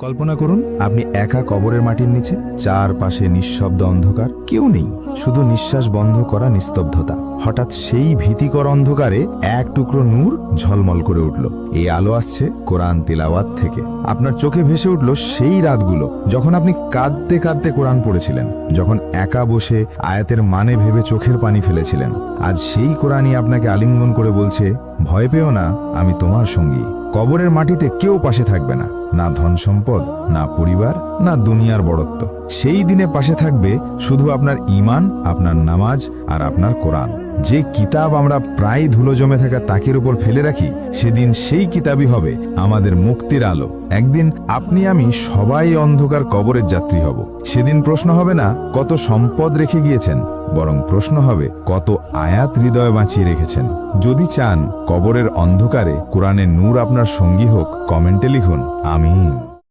কল্পনা করুন আপনি একা কবরের মাটির নিচে, চারপাশে নিঃশব্দ অন্ধকার, কেউ নেই, শুধু নিঃশ্বাস বন্ধ করা নিস্তব্ধতা। হঠাৎ সেই ভীতিকর অন্ধকারে এক টুকরো নূর ঝলমল করে উঠল। এই আলো আসছে কোরআন তিলাওয়াত থেকে। আপনার চোখে ভেসে উঠল সেই রাতগুলো যখন আপনি কাঁদতে কাঁদতে কোরআন পড়েছিলেন, যখন একা বসে আয়াতের মানে ভেবে চোখের পানি ফেলেছিলেন। আজ সেই কোরআনই আপনাকে আলিঙ্গন করে বলছে, ভয় পেও না, আমি তোমার সঙ্গী। কবরের মাটিতে কেউ পাশে থাকবে না, না ধন সম্পদ, না পরিবার, না দুনিয়ার বড়ত্ব। সেই দিনে পাশে থাকবে শুধু আপনার ঈমান, আপনার নামাজ আর আপনার কোরআন। যে কিতাব আমরা প্রায় ধুলো জমে থাকা তাকের উপর ফেলে রাখি, সেদিন সেই কিতাবই হবে আমাদের মুক্তির আলো। একদিন আপনি আমি সবাই অন্ধকার কবরের যাত্রী হব। সেদিন প্রশ্ন হবে না কত সম্পদ রেখে গিয়েছেন, বরং প্রশ্ন হবে কত আয়াত হৃদয়ে বাঁচিয়ে রেখেছেন। যদি চান কবরের অন্ধকারে কোরআনের নূর আপনার সঙ্গী হোক, কমেন্টে লিখুন আমিন।